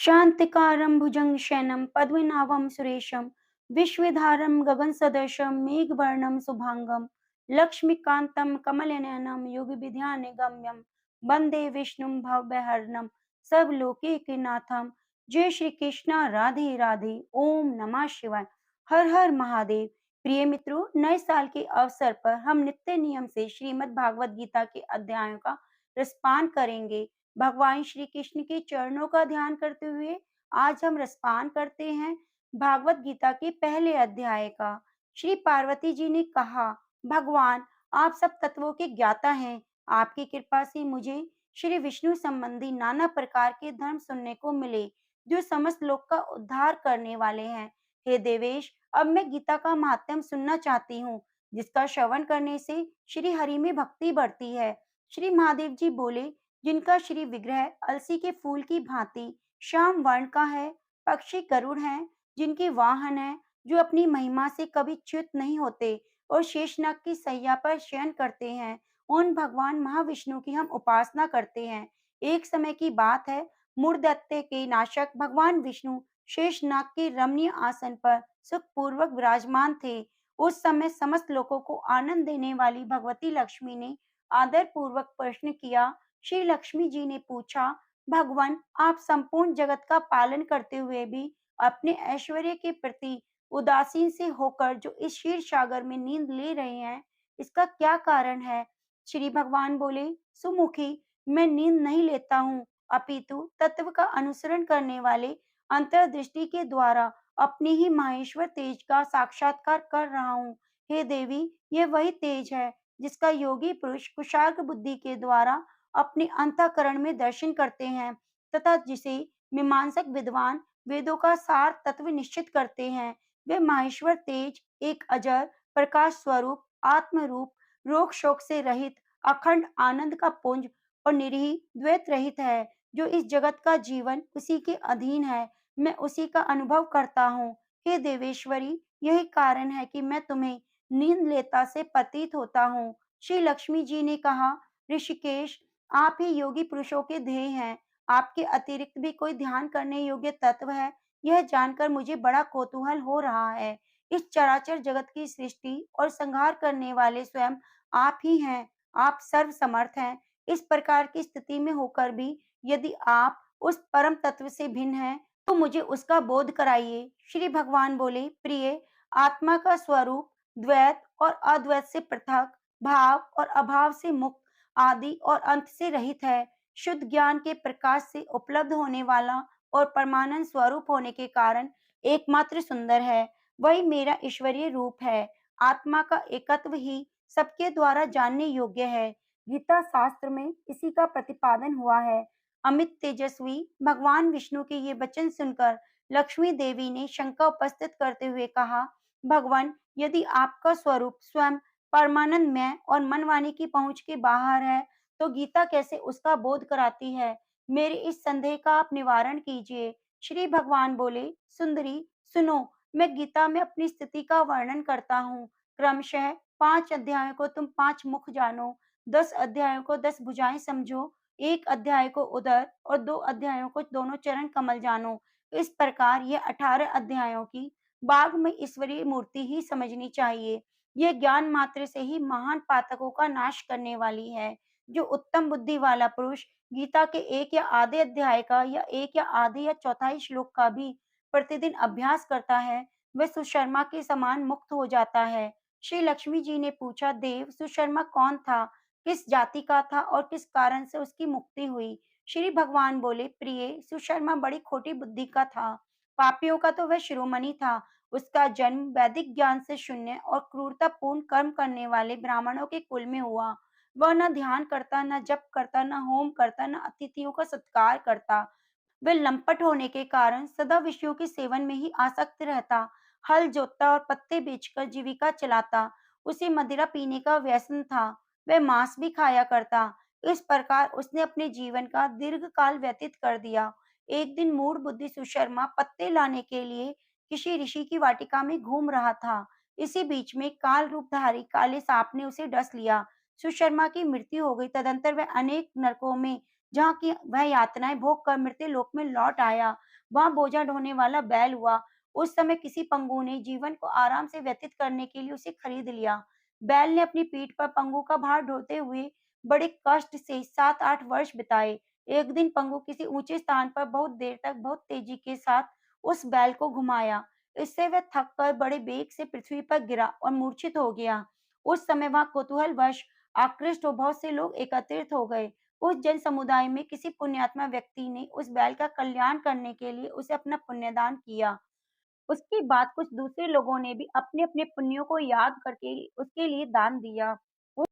शान्तिकारं भुजगशयनं पद्मनाभं सुरेशं विश्वधारं गगनसदृशं मेघवर्णं शुभांगं लक्ष्मीकान्तं कमलनयनं योगिविद्यानिगम्यं वन्दे विष्णुं भवभयहरणं सर्वलोकैकनाथं। जय श्री कृष्णा, राधे राधे, ओम नमः शिवाय। हर हर महादेव। प्रिय मित्रों, नए साल के अवसर पर हम नित्य नियम से श्रीमद् भागवत गीता के अध्यायों का रसपान करेंगे। भगवान श्री कृष्ण के चरणों का ध्यान करते हुए आज हम रसपान करते हैं भागवत गीता के पहले अध्याय का। श्री पार्वती जी ने कहा, भगवान आप सब तत्वों के ज्ञाता हैं, आपकी कृपा से मुझे श्री विष्णु संबंधी नाना प्रकार के धर्म सुनने को मिले जो समस्त लोक का उद्धार करने वाले हैं। हे देवेश, अब मैं गीता का महात्म्य सुनना चाहती हूँ, जिसका श्रवण करने से श्री हरि में भक्ति बढ़ती है। श्री महादेव जी बोले, जिनका श्री विग्रह अलसी के फूल की भांति श्याम वर्ण का है, पक्षी गरुड़ हैं, जिनके वाहन है, जो अपनी महिमा से कभी च्युत नहीं होते और शेषनाग की सैया पर शयन करते हैं, उन भगवान महाविष्णु की हम उपासना करते हैं। एक समय की बात है, मूढ़दैत्य के नाशक भगवान विष्णु शेषनाग के रमणीय आसन पर सुखपूर्वक विराजमान थे। उस समय समस्त लोगों को आनंद देने वाली भगवती लक्ष्मी ने आदर पूर्वक प्रश्न किया। श्री लक्ष्मी जी ने पूछा, भगवान आप संपूर्ण जगत का पालन करते हुए भी अपने ऐश्वर्य के प्रति उदासीन से होकर जो इस क्षीर सागर में नींद ले रहे हैं, इसका क्या कारण है? श्री भगवान बोले, सुमुखी, मैं नींद नहीं लेता हूँ, अपितु तत्व का अनुसरण करने वाले अंतर्दृष्टि के द्वारा अपने ही माहेश्वर तेज का साक्षात्कार कर रहा हूँ। हे देवी, ये वही तेज है जिसका योगी पुरुष कुशाग्र बुद्धि के द्वारा अपने अंतःकरण में दर्शन करते हैं तथा जिसे मीमांसक विद्वान वेदों का सार तत्व निश्चित करते हैं। वे माहेश्वर तेज एक अजर प्रकाश स्वरूप आत्म रूप, रोग शोक से रहित अखंड आनंद का पुंज और निरीह द्वैत रहित है, जो इस जगत का जीवन उसी के अधीन है। मैं उसी का अनुभव करता हूँ। हे देवेश्वरी, यही कारण है कि मैं तुम्हें नींद लेता से प्रतीत होता हूँ। श्री लक्ष्मी जी ने कहा, ऋषिकेश, आप ही योगी पुरुषों के ध्येय हैं। आपके अतिरिक्त भी कोई ध्यान करने योग्य तत्व है, यह जानकर मुझे बड़ा कौतूहल हो रहा है। इस चराचर जगत की सृष्टि और संहार करने वाले स्वयं आप ही हैं। आप सर्वसमर्थ हैं। इस प्रकार की स्थिति में होकर भी यदि आप उस परम तत्व से भिन्न हैं, तो मुझे उसका बोध कराइए। श्री भगवान बोले, प्रिय, आत्मा का स्वरूप द्वैत और अद्वैत से पृथक, भाव और अभाव से मुक्त, आदि और अंत से रहित है। शुद्ध ज्ञान के प्रकाश से उपलब्ध होने वाला और परमानंद स्वरूप होने के कारण एकमात्र सुंदर है। वही मेरा ईश्वरीय रूप है। आत्मा का एकत्व ही सबके द्वारा जानने योग्य है। गीता शास्त्र में इसी का प्रतिपादन हुआ है। अमित तेजस्वी भगवान विष्णु के ये वचन सुनकर लक्ष्मी देवी ने शंका उपस्थित करते हुए कहा, भगवान, यदि आपका स्वरूप स्वयं परमानंदमय और मन वाणी की पहुंच के बाहर है, तो गीता कैसे उसका बोध कराती है? मेरे इस संदेह का आप निवारण कीजिए। श्री भगवान बोले, सुंदरी, सुनो, मैं गीता में अपनी स्थिति का वर्णन करता हूँ। क्रमशः 5 अध्यायों को तुम 5 मुख जानो, 10 अध्यायों को 10 भुजाएं समझो, 1 अध्याय को उदर और 2 अध्यायों को दोनों चरण कमल जानो। इस प्रकार ये 18 अध्यायों की बाघ में ईश्वरीय मूर्ति ही समझनी चाहिए। यह ज्ञान मात्र से ही महान पातकों का नाश करने वाली है। जो उत्तम बुद्धि वाला पुरुष गीता के एक या आधे अध्याय का या एक या आधे या चौथाई श्लोक का भी प्रतिदिन अभ्यास करता है, वह सुशर्मा के समान मुक्त हो जाता है। श्री लक्ष्मी जी ने पूछा, देव, सुशर्मा कौन था, किस जाति का था और किस कारण से उसकी मुक्ति हुई? श्री भगवान बोले, प्रिय, सुशर्मा बड़ी खोटी बुद्धि का था। पापियों का तो वह शिरोमणि था। उसका जन्म वैदिक ज्ञान से शून्य और क्रूरतापूर्ण कर्म करने वाले ब्राह्मणों के कुल में हुआ। वह न ध्यान करता, न जप करता, न होम करता, न अतिथियों का सत्कार करता। वह लंपट होने के कारण सदा विषयों के सेवन में ही आसक्त रहता, हल जोतता और पत्ते बेचकर जीविका चलाता। उसे मदिरा पीने का व्यसन था। वह मांस भी खाया करता। इस प्रकार उसने अपने जीवन का दीर्घ काल व्यतीत कर दिया। एक दिन मूढ़ बुद्धि सुशर्मा पत्ते लाने के लिए किसी ऋषि की वाटिका में घूम रहा था। इसी बीच में काल रूपधारी काले सांप ने उसे डस लिया। सुशर्मा की मृत्यु हो गई। तदंतर वह अनेक नरकों में जहाँ की वह यातनाएं भोग कर मृत्यु लोक में लौट आया। वहां बोझा ढोने वाला बैल हुआ। उस समय किसी पंगु ने जीवन को आराम से व्यतीत करने के लिए उसे खरीद लिया। बैल ने अपनी पीठ पर पंगु का भार ढोते हुए बड़े कष्ट से 7-8 वर्ष बिताए। एक दिन पंगु किसी ऊंचे स्थान पर बहुत देर तक बहुत तेजी के साथ उस बैल को घुमाया। इससे वह थक कर बड़े बेग से पृथ्वी पर गिरा और मूर्छित हो गया। उस समय वहां कौतूहलवश आकृष्ट हो बहुत से लोग एकत्रित हो गए। उस जन समुदाय में किसी पुण्यात्मा व्यक्ति ने उस बैल का कल्याण करने के लिए उसे अपना पुण्यदान किया। उसके बाद कुछ दूसरे लोगों ने भी अपने-अपने पुण्यों को याद करके उसके लिए दान दिया।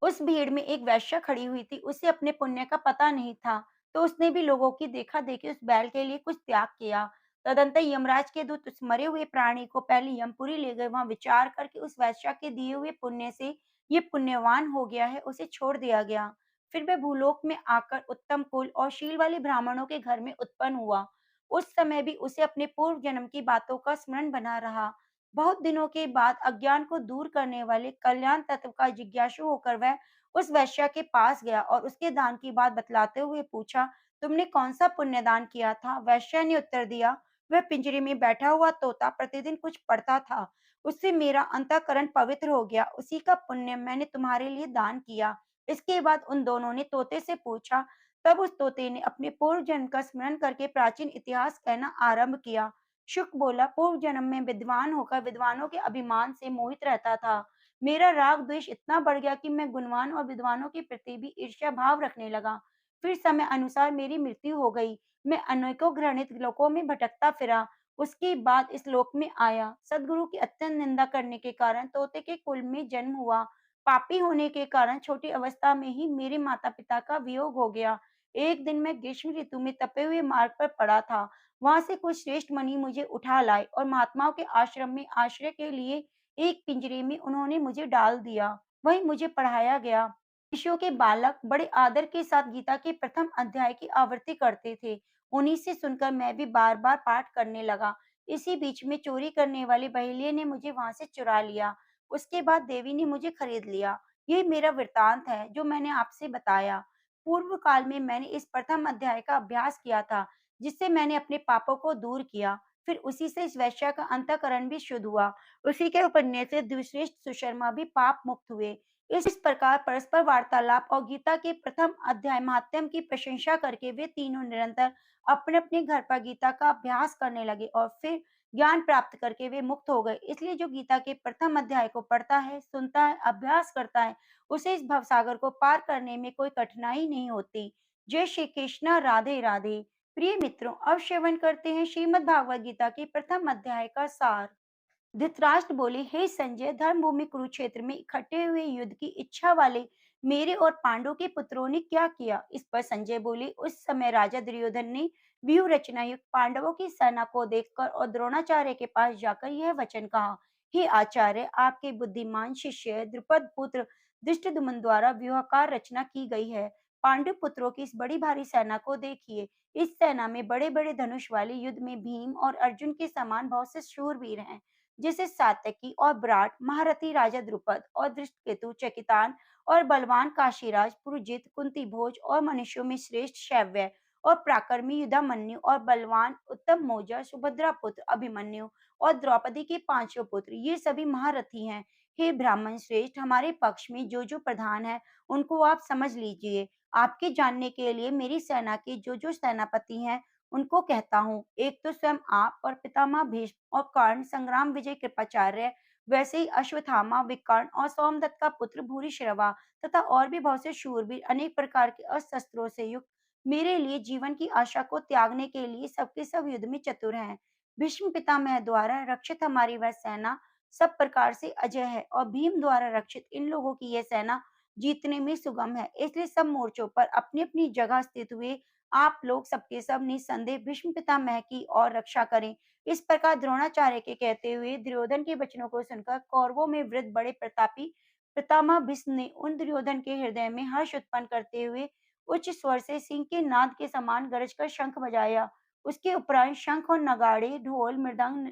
उस भीड़ में एक वेश्या खड़ी हुई थी, उसे अपने पुण्य का पता नहीं था, तो उसने भी लोगों की देखा-देखी उस बैल के लिए कुछ त्याग किया। तदंतर यमराज के दूत उस मरे हुए प्राणी को पहले यमपुरी ले गए, वहां विचार करके उस वेश्या के दिए हुए पुण्य से ये पुण्यवान हो गया है, उसे छोड़ दिया गया। फिर वह भूलोक में आकर उत्तम कुल और शील वाले ब्राह्मणों के घर में उत्पन्न हुआ। उस समय भी उसे अपने पूर्व जन्म की बातों का स्मरण बना रहा। बहुत दिनों के बाद अज्ञान को दूर करने वाले कल्याण तत्व का जिज्ञासु होकर वह उस वैश्या के पास गया और उसके दान की बात बतलाते हुए पूछा, तुमने कौन सा पुण्य दान किया था? वैश्या ने उत्तर दिया, वह पिंजरे में बैठा हुआ तोता प्रतिदिन कुछ पढ़ता था, उससे मेरा अंतःकरण पवित्र हो गया, उसी का पुण्य मैंने तुम्हारे लिए दान किया। इसके बाद उन दोनों ने तोते से पूछा। तब उस तोते ने अपने पूर्व जन्म का स्मरण करके प्राचीन इतिहास कहना आरंभ किया। शुक बोला, पूर्व जन्म में विद्वान होकर विद्वानों के अभिमान से मोहित रहता था। मेरा राग द्वेष इतना बढ़ गया कि मैं गुणवान और विद्वानों के प्रति भी ईर्ष्या भाव रखने लगा। फिर समय अनुसार मेरी मृत्यु हो गई। मैं अनेकों घृणित लोकों में भटकता फिरा। उसके बाद इस लोक में आया। सदगुरु की अत्यंत निंदा करने के कारण तोते के कुल में जन्म हुआ। पापी होने के कारण छोटी अवस्था में ही मेरे माता पिता का वियोग हो गया। एक दिन मैं ग्रीष्म ऋतु में तपे हुए मार्ग पर पड़ा था। वहां से कुछ श्रेष्ठ मुनि मुझे उठा लाए और महात्माओं के आश्रम में आश्रय के लिए एक पिंजरे में उन्होंने मुझे डाल दिया। वहीं मुझे पढ़ाया गया। ऋषियों के बालक बड़े आदर के साथ गीता के प्रथम अध्याय की आवृत्ति करते थे। उन्हीं से सुनकर मैं भी बार बार पाठ करने लगा। इसी बीच में चोरी करने वाले बहेलिये ने मुझे वहां से चुरा लिया। उसके बाद देवी ने मुझे खरीद लिया। यही मेरा वृतांत है जो मैंने आपसे बताया। पूर्व काल में मैंने इस प्रथम अध्याय का अभ्यास किया था, जिससे मैंने अपने पापों को दूर किया। फिर उसी से इस वैश्या का अंतःकरण भी शुद्ध हुआ। उसी के उपन्यास से द्विश्रेष्ठ सुशर्मा भी पाप मुक्त हुए। इस प्रकार परस्पर वार्तालाप और गीता के प्रथम अध्याय महात्म्य की प्रशंसा करके वे तीनों निरंतर अपने अपने घर पर गीता का अभ्यास करने लगे और फिर ज्ञान प्राप्त करके वे मुक्त हो गए। इसलिए जो गीता के प्रथम अध्याय को पढ़ता है, सुनता है, अभ्यास करता है, उसे इस भवसागर को पार करने में कोई कठिनाई नहीं होती। जय श्री कृष्ण, राधे राधे। प्रिय मित्रों, अब श्रवण करते हैं श्रीमद् भागवत गीता के प्रथम अध्याय का सार। धृतराष्ट्र बोले, हे संजय, धर्मभूमि कुरुक्षेत्र में इकट्ठे हुए युद्ध की इच्छा वाले मेरे और पांडु के पुत्रों ने क्या किया? इस पर संजय बोले, उस समय राजा दुर्योधन ने व्यूह रचना युक्त पांडवों की सेना को देखकर और द्रोणाचार्य के पास जाकर यह वचन कहा, हे आचार्य, आपके बुद्धिमान शिष्य द्रुपद पुत्र धृष्टद्युम्न द्वारा व्यूहकार रचना की गई है। पांडु पुत्रों की इस बड़ी भारी सेना को देखिए। इस सेना में बड़े बड़े धनुष वाले युद्ध में भीम और अर्जुन के समान बहुत से शूरवीर हैं, जैसे सात्यकी और विराट, महारथी राजा द्रुपद और धृष्टकेतु, चकितान और बलवान काशीराज, पुरुजित, कुंती भोज और मनुष्यों में श्रेष्ठ शैव्य और पराक्रमी युधामन्यु और बलवान उत्तम मौजा, सुभद्रा पुत्र अभिमन्यु और द्रौपदी के पांचों पुत्र, ये सभी महारथी हैं। हे ब्राह्मण श्रेष्ठ, हमारे पक्ष में जो जो प्रधान है उनको आप समझ लीजिए। आपके जानने के लिए मेरी सेना के जो जो सेनापति हैं उनको कहता हूँ। एक तो स्वयं आप और पितामह भीष्म और कर्ण, संग्राम विजय कृपाचार्य, वैसे ही अश्वत्थामा, विकर्ण और सोमदत्त का पुत्र भूरिश्रवा तथा और भी बहुत से शूरवीर अनेक प्रकार के अस्त्रों से युक्त मेरे लिए जीवन की आशा को त्यागने के लिए सबके सब युद्ध में चतुर हैं। भीष्म पितामह द्वारा रक्षित हमारी वह सेना सब प्रकार से अजय है और भीम द्वारा रक्षित इन लोगों की यह सेना जीतने में सुगम है। इसलिए सब मोर्चों पर अपनी अपनी जगह स्थित हुए आप लोग सबके सब निसंदेह भीष्म पितामह की और रक्षा करें। इस प्रकार द्रोणाचार्य के कहते हुए दुर्योधन के वचनों को सुनकर कौरवों में वृद्ध बड़े प्रतापी पितामह भीष्म ने उन दुर्योधन के हृदय में हर्ष उत्पन्न करते हुए उच्च स्वर से सिंह के नाद के समान गरज कर शंख बजाया। उसके उपरांत शंख और नगाड़े, ढोल, मृदंग,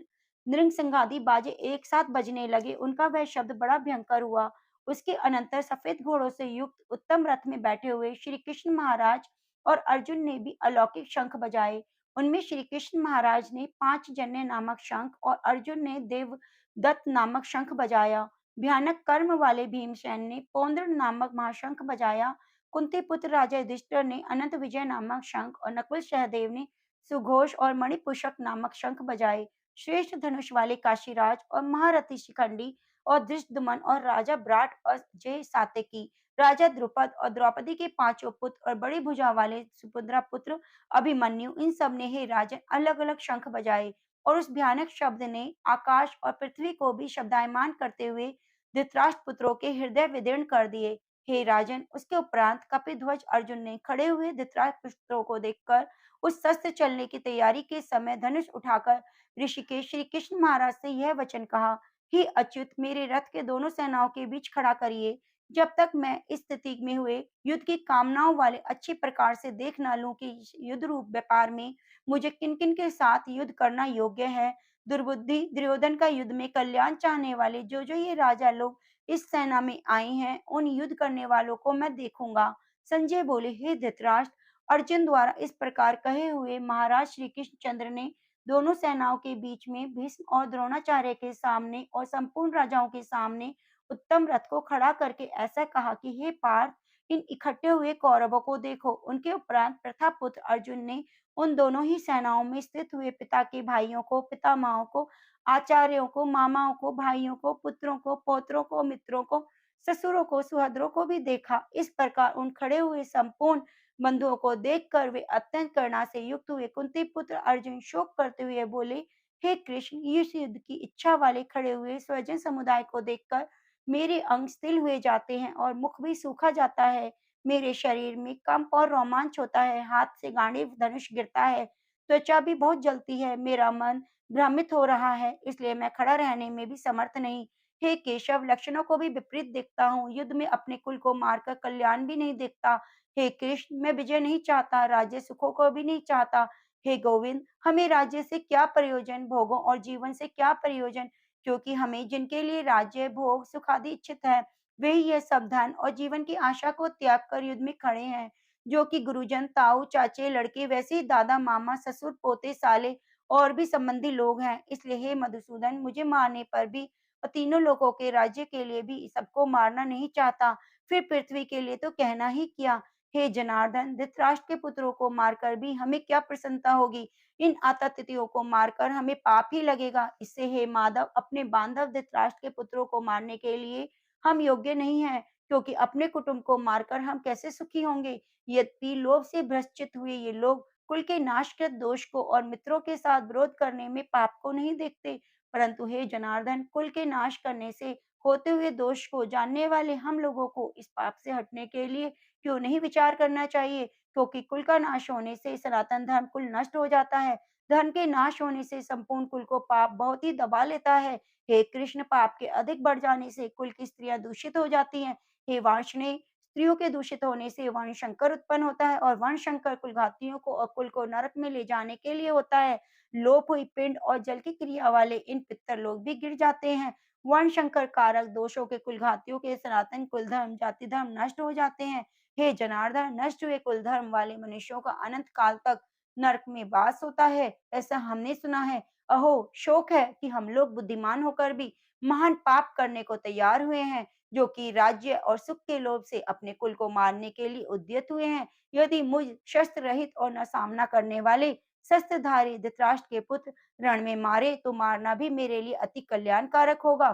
नृंगसंगादी बाजे एक साथ बजने लगे। उनका वह शब्द बड़ा भयंकर हुआ। उसके अनंतर सफेद घोड़ों से युक्त उत्तम रथ में बैठे हुए श्री कृष्ण महाराज और अर्जुन ने भी अलौकिक शंख बजाए। उनमें श्री कृष्ण महाराज ने पांचजन्य नामक शंख और अर्जुन ने देवदत्त नामक शंख बजाया। भयानक कर्म वाले भीमसेन ने पौंद्र नामक महाशंख बजाया। कुंती पुत्र राजा युधिष्ठिर ने अनंत विजय नामक शंख और नकुल सहदेव ने सुघोष और मणिपुषक नामक शंख बजाए। श्रेष्ठ धनुष वाले काशीराज और महारथी शिखंडी और धृष्टद्युम्न और राजा विराट और जय सात्यकी, राजा द्रुपद और द्रौपदी के पांचों पुत्र और बड़ी भुजा वाले सुभद्रा पुत्र अभिमन्यु, इन सब ने हे राजन अलग अलग शंख बजाए और उस भयानक शब्द ने आकाश और पृथ्वी को भी शब्दायमान करते हुए धृतराष्ट्र पुत्रों के हृदय विदीर्ण कर दिए। हे राजन, उसके उपरांत कपिध्वज अर्जुन ने खड़े हुए धृतराष्ट्र पुत्रों को देखकर उस शस्त्र चलने की तैयारी के समय धनुष उठाकर ऋषिकेश श्री कृष्ण महाराज से यह वचन कहा, हे अच्युत, मेरे रथ के दोनों सेनाओं के बीच खड़ा करिए। जब तक मैं इस स्थिति में हुए युद्ध की कामनाओं वाले अच्छी प्रकार से देख न लूं कि युद्ध रूप व्यापार में मुझे किन किन के साथ युद्ध करना योग्य है। दुर्बुद्धि दुर्योधन का युद्ध में कल्याण चाहने वाले जो जो ये राजा लोग इस सेना में आए हैं, उन युद्ध करने वालों को मैं देखूंगा। संजय बोले, हे धृतराष्ट्र, अर्जुन द्वारा इस प्रकार कहे हुए महाराज श्री कृष्णचंद्र ने दोनों सेनाओं के बीच में भीष्म और द्रोणाचार्य के सामने और संपूर्ण राजाओं के सामने उत्तम रथ को खड़ा करके ऐसा कहा कि हे पार्थ, इन इकट्ठे हुए कौरवों को देखो। उनके उपरांत प्रथापुत्र अर्जुन ने उन दोनों ही सेनाओं में स्थित हुए पिता के भाइयों को, पितामहों को, आचार्यों को, मामाओं को, भाइयों को, पुत्रों को, पौत्रों को, मित्रों को, ससुरों को, सुहद्रों को भी देखा। इस प्रकार उन खड़े हुए संपूर्ण बंधुओं को देखकर वे अत्यंत करुणा से युक्त हुए। कुंती पुत्र अर्जुन शोक करते हुए बोले, हे कृष्ण, इस युद्ध की इच्छा वाले खड़े हुए स्वजन समुदाय को देखकर मेरे अंग स्थिर हुए जाते हैं और मुख भी सूखा जाता है। मेरे शरीर में कंप और रोमांच होता है, हाथ से गांडीव धनुष गिरता है, त्वचा भी बहुत जलती है, मेरा मन भ्रमित हो रहा है, इसलिए मैं खड़ा रहने में भी समर्थ नहीं। हे केशव, लक्षणों को भी विपरीत देखता हूँ, युद्ध में अपने कुल को मारकर कल्याण भी नहीं देखता। हे कृष्ण, मैं विजय नहीं चाहता, राज्य सुखों को भी नहीं चाहता। हे गोविंद, हमें राज्य से क्या प्रयोजन, भोगों और जीवन से क्या प्रयोजन, क्योंकि हमें जिनके लिए राज्य, भोग, सुख आदि इच्छित है, वे ही यह सब धन और जीवन की आशा को त्याग कर युद्ध में खड़े हैं। जो कि गुरुजन, ताऊ, चाचे, लड़के, वैसे ही दादा, मामा, ससुर, पोते, साले और भी संबंधी लोग हैं। इसलिए हे मधुसूदन, मुझे मारने पर भी और तीनों लोगों के राज्य के लिए भी सबको मारना नहीं चाहता, फिर पृथ्वी के लिए तो कहना ही क्या। हे जनार्दन, धृतराष्ट्र के पुत्रों को मारकर भी हमें क्या प्रसन्नता होगी, इन आतताइयों को मारकर हमें पाप ही लगेगा। इससे हे माधव, अपने बांधव धृतराष्ट्र के पुत्रों को मारने के लिए हम योग्य नहीं है, क्योंकि अपने कुटुंब को मारकर हम कैसे सुखी होंगे। यद्यपि लोभ से भ्रष्ट हुए ये लोग कुल के नाशकृत दोष को और मित्रों के साथ विरोध करने में पाप को नहीं देखते, परंतु हे जनार्दन, कुल के नाश करने से होते हुए दोष को जानने वाले हम लोगों को इस पाप से हटने के लिए क्यों नहीं विचार करना चाहिए, क्योंकि कुल का नाश होने से सनातन धर्म कुल नष्ट हो जाता है। धर्म के नाश होने से संपूर्ण कुल को पाप बहुत ही दबा लेता है। हे कृष्ण, पाप के अधिक बढ़ जाने से कुल की स्त्रियां दूषित हो जाती हैं। हे वार्ष्णेय, स्त्रियों के दूषित होने से वर्ण संकर उत्पन्न होता है और वर्ण संकर कुलघातियों को और कुल को नरक में ले जाने के लिए होता है। लोप हुई पिंड और जल की क्रिया वाले इन पितर लोग भी गिर जाते हैं। वर्ण संकर कारक दोषों के कुलघातियों के सनातन कुल धर्म, जाति धर्म नष्ट हो जाते हैं। हे जनार्दन, नष्ट हुए कुल धर्म वाले मनुष्यों का अनंत काल तक नरक में वास होता है, ऐसा हमने सुना है। अहो, शोक है कि हम लोग बुद्धिमान होकर भी महान पाप करने को तैयार हुए हैं, जो कि राज्य और सुख के लोभ से अपने कुल को मारने के लिए उद्यत हुए हैं। यदि मुझ शस्त्र रहित और न सामना करने वाले शस्त्रधारी धृतराष्ट्र के पुत्र रण में मारे, तो मारना भी मेरे लिए अति कल्याणकारक होगा।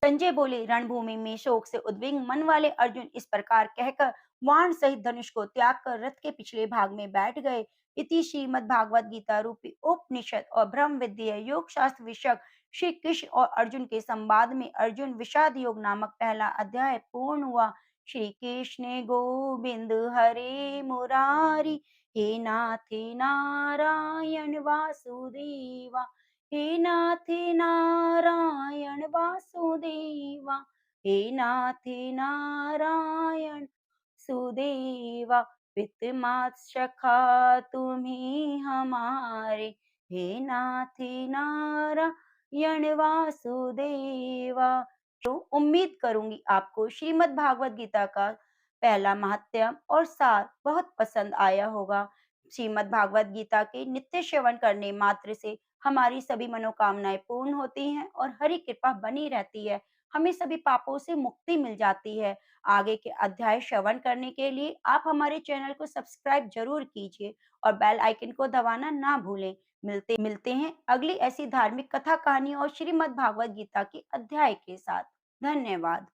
संजय बोले, रणभूमि में शोक से उद्विग्न मन वाले अर्जुन इस प्रकार कहकर वाण सहित धनुष को त्याग कर रथ के पिछले भाग में बैठ गए। इति श्रीमद् भागवत गीता रूपी उपनिषद और ब्रह्म विद्या योग शास्त्र विषयक श्री कृष्ण और अर्जुन के संवाद में अर्जुन विषाद योग नामक पहला अध्याय पूर्ण हुआ। श्री कृष्ण गोविंद हरे मुरारी, हे नाथ नारायण वासुदेवा, हे नाथ नारायण वासुदेवा, हे नाथ नारायण सुदेवा, पितृमात सखा तुम्ही हमारे, हे नाथ नारायण वासुदेवा। तो उम्मीद करूंगी आपको श्रीमद् भागवत गीता का पहला महात्म्य और सार बहुत पसंद आया होगा। श्रीमद् भागवत गीता के नित्य श्रवण करने मात्र से हमारी सभी मनोकामनाएं पूर्ण होती हैं और हरि कृपा बनी रहती है। हमें सभी पापों से मुक्ति मिल जाती है। आगे के अध्याय श्रवण करने के लिए आप हमारे चैनल को सब्सक्राइब जरूर कीजिए और बेल आइकन को दबाना ना भूलें। मिलते हैं अगली ऐसी धार्मिक कथा कहानी और श्रीमद् भागवत गीता के अध्याय के साथ। धन्यवाद।